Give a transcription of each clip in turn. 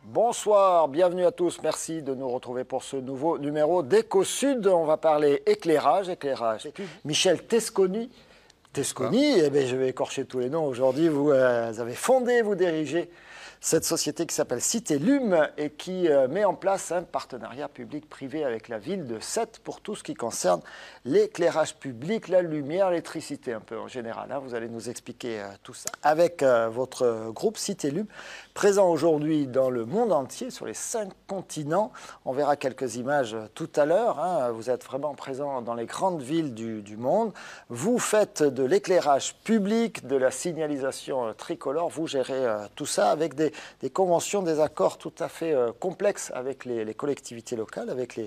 Bonsoir, bienvenue à tous. Merci de nous retrouver pour ce nouveau numéro d'Éco-Sud. On va parler éclairage. Michel Tesconi. Eh bien, je vais écorcher tous les noms aujourd'hui. Vous avez fondé, vous dirigez cette société qui s'appelle Citélum et qui met en place un partenariat public-privé avec la ville de Sète pour tout ce qui concerne l'éclairage public, la lumière, l'électricité un peu en général. Vous allez nous expliquer tout ça avec votre groupe Citélum, présent aujourd'hui dans le monde entier, sur les 5 continents. On verra quelques images tout à l'heure. Vous êtes vraiment présent dans les grandes villes du monde. Vous faites de l'éclairage public, de la signalisation tricolore. Vous gérez tout ça avec des conventions, des accords tout à fait complexes avec les collectivités locales, avec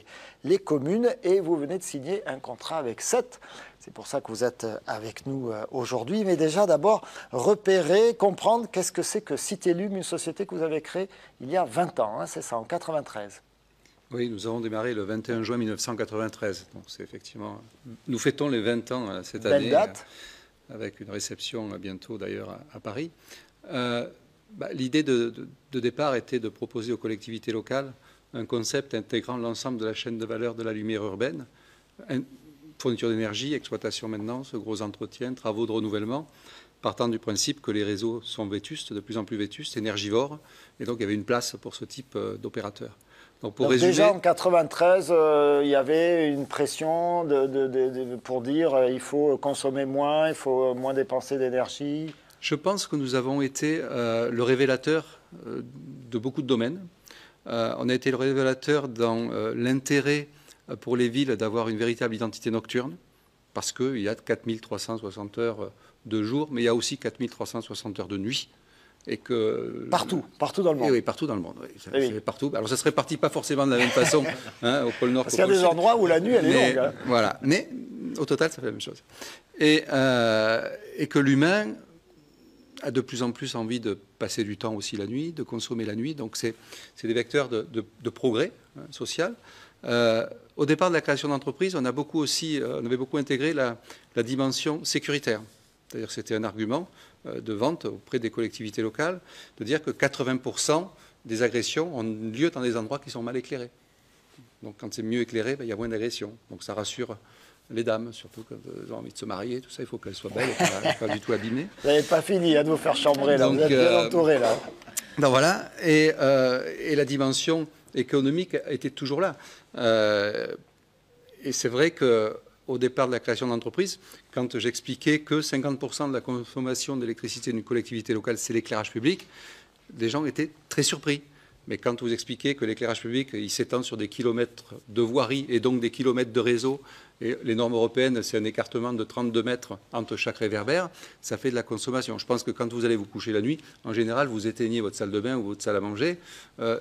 les communes. Et vous venez de signer un contrat avec Sète. C'est pour ça que vous êtes avec nous aujourd'hui. Mais déjà, d'abord, repérer, comprendre qu'est-ce que c'est que Citélum, une société que vous avez créée il y a 20 ans, c'est ça, en 93. Oui, nous avons démarré le 21 juin 1993. Donc c'est effectivement, nous fêtons les 20 ans cette année. Belle date. Avec une réception bientôt d'ailleurs à Paris. L'idée de départ était de proposer aux collectivités locales un concept intégrant l'ensemble de la chaîne de valeur de la lumière urbaine, fourniture d'énergie, exploitation maintenance, gros entretien, travaux de renouvellement, partant du principe que les réseaux sont vétustes, de plus en plus vétustes, énergivores, et donc il y avait une place pour ce type d'opérateur. Donc déjà en 93, il y avait une pression pour dire il faut consommer moins, il faut moins dépenser d'énergie. Je pense que nous avons été le révélateur de beaucoup de domaines. On a été le révélateur dans l'intérêt pour les villes d'avoir une véritable identité nocturne, parce qu'il y a 4360 heures de jour, mais il y a aussi 4360 heures de nuit. Et que partout dans le monde. Oui, partout dans le monde. Oui. Partout. Alors ça se répartit pas forcément de la même façon au pôle Nord. Parce qu'il y a des endroits où la nuit elle est longue. Voilà, mais au total ça fait la même chose. Et que l'humain a de plus en plus envie de passer du temps aussi la nuit, de consommer la nuit. Donc c'est des vecteurs de progrès social. Au départ de la création d'entreprise, on avait beaucoup intégré la dimension sécuritaire. C'est-à-dire que c'était un argument de vente auprès des collectivités locales, de dire que 80% des agressions ont lieu dans des endroits qui sont mal éclairés. Donc quand c'est mieux éclairé, il y a moins d'agressions. Donc ça rassure les dames, surtout quand elles ont envie de se marier, tout ça, il faut qu'elles soient belles, pas du tout abîmées. Vous n'avez pas fini de vous faire chambrer, là. Donc, vous êtes bien entouré, là. Donc voilà, et la dimension économique était toujours là. Et c'est vrai qu'au départ de la création d'entreprise, quand j'expliquais que 50% de la consommation d'électricité d'une collectivité locale, c'est l'éclairage public, les gens étaient très surpris. Mais quand vous expliquez que l'éclairage public, il s'étend sur des kilomètres de voirie et donc des kilomètres de réseau, et les normes européennes, c'est un écartement de 32 mètres entre chaque réverbère, ça fait de la consommation. Je pense que quand vous allez vous coucher la nuit, en général, vous éteignez votre salle de bain ou votre salle à manger,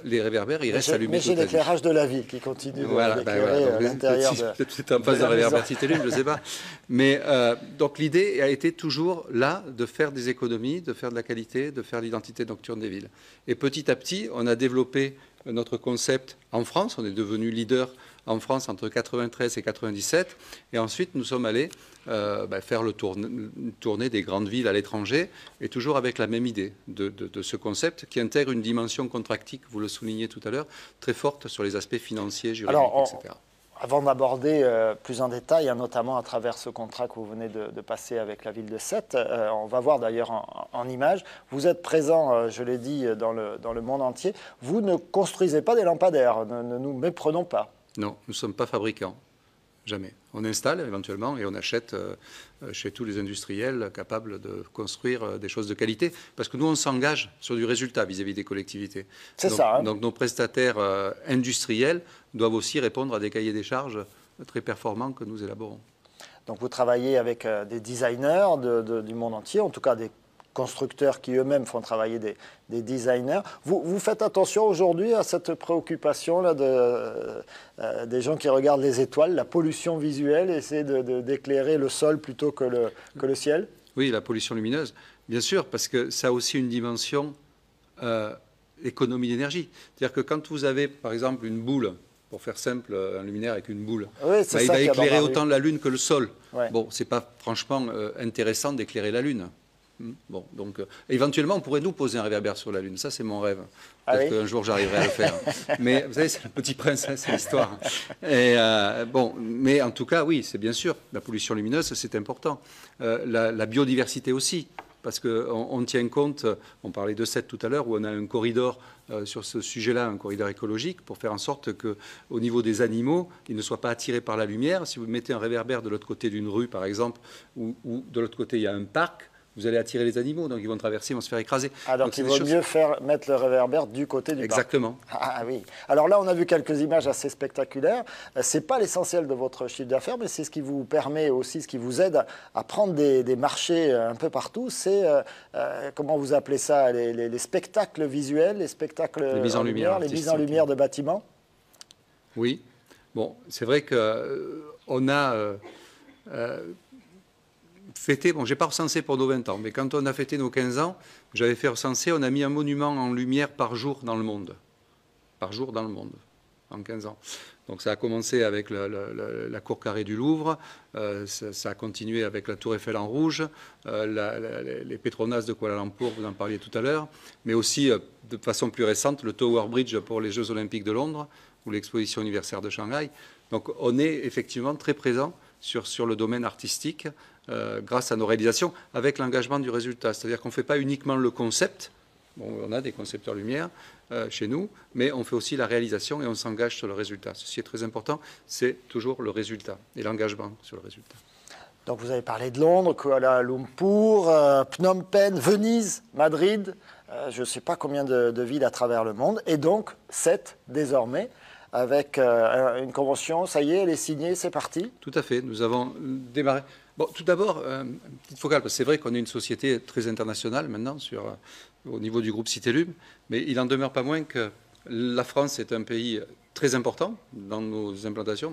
les réverbères, ils restent allumés. Mais j'ai l'éclairage de la ville qui continue d'éclairer l'intérieur. C'est en face d'un réverbère Citélum, je ne sais pas. Mais donc l'idée a été toujours là de faire des économies, de faire de la qualité, de faire l'identité nocturne des villes. Et petit à petit, on a développé notre concept en France. On est devenu leader en France entre 93 et 97. Et ensuite, nous sommes allés faire une tournée des grandes villes à l'étranger, et toujours avec la même idée de ce concept qui intègre une dimension contractique, vous le soulignez tout à l'heure, très forte sur les aspects financiers, juridiques, etc. Avant d'aborder plus en détail, notamment à travers ce contrat que vous venez de passer avec la ville de Sète, on va voir d'ailleurs en images, vous êtes présent, je l'ai dit, dans le monde entier. Vous ne construisez pas des lampadaires, ne nous méprenons pas. Non, nous ne sommes pas fabricants, jamais. On installe éventuellement et on achète chez tous les industriels capables de construire des choses de qualité, parce que nous, on s'engage sur du résultat vis-à-vis des collectivités. C'est ça. Donc nos prestataires industriels doivent aussi répondre à des cahiers des charges très performants que nous élaborons. Donc vous travaillez avec des designers du monde entier, en tout cas des constructeurs qui eux-mêmes font travailler des designers. Vous faites attention aujourd'hui à cette préoccupation là des gens qui regardent les étoiles, la pollution visuelle, essayer d'éclairer le sol plutôt que le ciel? Oui, la pollution lumineuse, bien sûr, parce que ça a aussi une dimension économie d'énergie. C'est-à-dire que quand vous avez, par exemple, une boule, pour faire simple, un luminaire avec une boule, oui, il va éclairer autant la Lune que le sol. Ouais. Bon, c'est pas franchement intéressant d'éclairer la Lune. Bon, donc, éventuellement, on pourrait nous poser un réverbère sur la Lune. Ça, c'est mon rêve. Ah Peut-être oui qu'un jour, j'arriverai à le faire. Mais vous savez, c'est le petit prince, hein, c'est l'histoire. Et bon, mais en tout cas, oui, c'est bien sûr. La pollution lumineuse, c'est important. La biodiversité aussi. Parce qu'on tient compte, on parlait de CET tout à l'heure, où on a un corridor sur ce sujet-là, un corridor écologique, pour faire en sorte qu'au niveau des animaux, ils ne soient pas attirés par la lumière. Si vous mettez un réverbère de l'autre côté d'une rue, par exemple, ou de l'autre côté, il y a un parc, vous allez attirer les animaux, donc ils vont traverser, ils vont se faire écraser. Alors qu'il vaut mieux mettre le réverbère du côté du Exactement. parc. Ah oui. Alors là, on a vu quelques images assez spectaculaires. Ce n'est pas l'essentiel de votre chiffre d'affaires, mais c'est ce qui vous permet aussi, ce qui vous aide à prendre des marchés un peu partout. C'est, comment vous appelez ça, les spectacles visuels, les spectacles les mises en lumière, les mises en lumière de bâtiments. Oui. Bon, c'est vrai qu'on a... fêté, bon, je n'ai pas recensé pour nos 20 ans, mais quand on a fêté nos 15 ans, j'avais fait recenser, on a mis un monument en lumière par jour dans le monde. Par jour dans le monde, en 15 ans. Donc ça a commencé avec la cour carrée du Louvre, ça a continué avec la tour Eiffel en rouge, les Petronas de Kuala Lumpur, vous en parliez tout à l'heure, mais aussi de façon plus récente, le Tower Bridge pour les Jeux Olympiques de Londres ou l'exposition universaire de Shanghai. Donc on est effectivement très présent sur le domaine artistique grâce à nos réalisations avec l'engagement du résultat. C'est-à-dire qu'on ne fait pas uniquement le concept, bon, on a des concepteurs lumière chez nous, mais on fait aussi la réalisation et on s'engage sur le résultat. Ceci est très important, c'est toujours le résultat et l'engagement sur le résultat. Donc vous avez parlé de Londres, Kuala Lumpur, Phnom Penh, Venise, Madrid, je ne sais pas combien de villes à travers le monde, et donc 7 désormais, avec une convention, ça y est, elle est signée, c'est parti. Tout à fait, nous avons démarré. Bon, tout d'abord, petite focale, parce que c'est vrai qu'on est une société très internationale maintenant au niveau du groupe Citélum, mais il n'en demeure pas moins que la France est un pays très important dans nos implantations.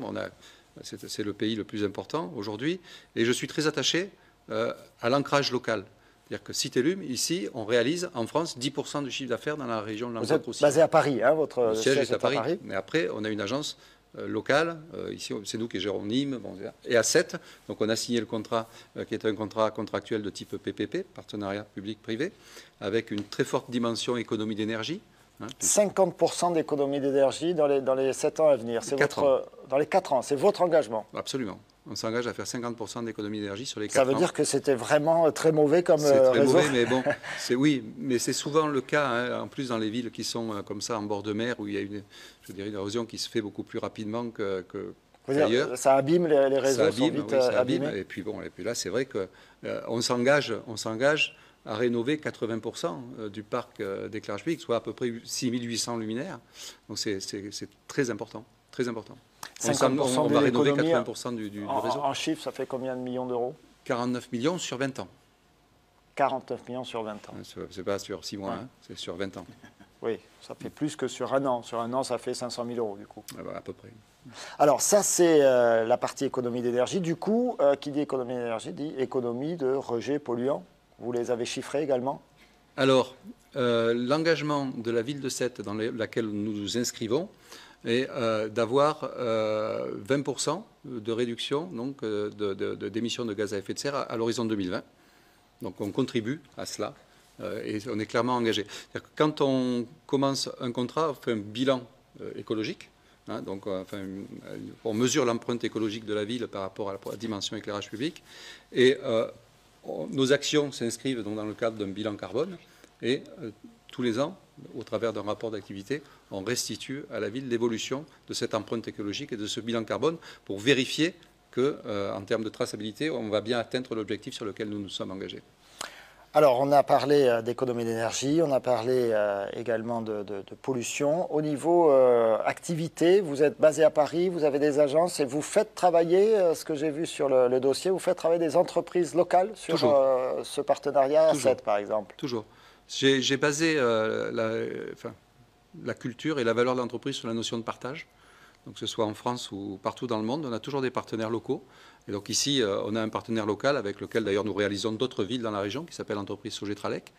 C'est le pays le plus important aujourd'hui, et je suis très attaché à l'ancrage local. C'est-à-dire que Citélum, ici, on réalise en France 10% du chiffre d'affaires dans la région de Languedoc aussi. Vous êtes basé à Paris, hein, votre siège est à Paris. Mais après, on a une agence locale. Ici, c'est nous qui gérons Nîmes. Bon, et à 7, donc on a signé le contrat qui est un contrat contractuel de type PPP, partenariat public-privé, avec une très forte dimension économie d'énergie. 50% d'économie d'énergie dans les 7 ans à venir. C'est dans les 4 ans, c'est votre engagement. Absolument. On s'engage à faire 50% d'économie d'énergie sur les 4 ans. Ça veut dire que c'était vraiment très mauvais comme réseau. C'est très mauvais, mais bon, oui, mais c'est souvent le cas, hein, en plus dans les villes qui sont comme ça, en bord de mer, où il y a une érosion qui se fait beaucoup plus rapidement qu'ailleurs. Ça abîme les réseaux, ça abîme, sont vite oui, ça abîmés. abîme. Et puis là, c'est vrai qu'on s'engage à rénover 80% du parc d'éclairage public, soit à peu près 6800 luminaires. Donc c'est très important, très important. 50% on va rénover l'économie 80% du réseau. En chiffres, ça fait combien de millions d'euros? 49 millions sur 20 ans. 49 millions sur 20 ans. C'est pas sur 6 mois, hein, c'est sur 20 ans. Oui, ça fait plus que sur un an. Sur un an, ça fait 500 000 euros du coup. À peu près. Alors ça, c'est la partie économie d'énergie. Du coup, qui dit économie d'énergie dit économie de rejets polluants. Vous les avez chiffrés également? Alors, l'engagement de la ville de Sète dans laquelle nous nous inscrivons est d'avoir 20% de réduction donc, d'émissions de gaz à effet de serre à l'horizon 2020. Donc on contribue à cela et on est clairement engagé. C'est-à-dire que quand on commence un contrat, on fait un bilan écologique. Hein, donc on mesure l'empreinte écologique de la ville par rapport à la dimension éclairage public. Et nos actions s'inscrivent donc dans le cadre d'un bilan carbone. Et tous les ans, au travers d'un rapport d'activité, on restitue à la ville l'évolution de cette empreinte écologique et de ce bilan carbone pour vérifier qu'en termes de traçabilité, on va bien atteindre l'objectif sur lequel nous nous sommes engagés. Alors, on a parlé d'économie d'énergie, on a parlé également de pollution. Au niveau activité, vous êtes basé à Paris, vous avez des agences et vous faites travailler, ce que j'ai vu sur le dossier, vous faites travailler des entreprises locales sur ce partenariat à 7, par exemple. Toujours. J'ai basé la culture et la valeur de l'entreprise sur la notion de partage. Donc, que ce soit en France ou partout dans le monde, on a toujours des partenaires locaux. Et donc ici, on a un partenaire local avec lequel d'ailleurs nous réalisons d'autres villes dans la région qui s'appelle l'entreprise Sogetralec,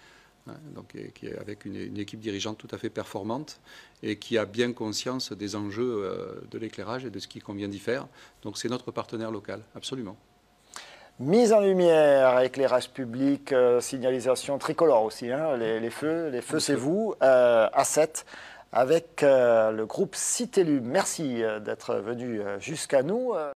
donc, qui est avec une équipe dirigeante tout à fait performante et qui a bien conscience des enjeux de l'éclairage et de ce qu'il convient d'y faire. Donc c'est notre partenaire local, absolument. mise en lumière, éclairage public, signalisation tricolore aussi, hein, les feux c'est vous, à 7, avec le groupe Citelu. Merci d'être venu jusqu'à nous.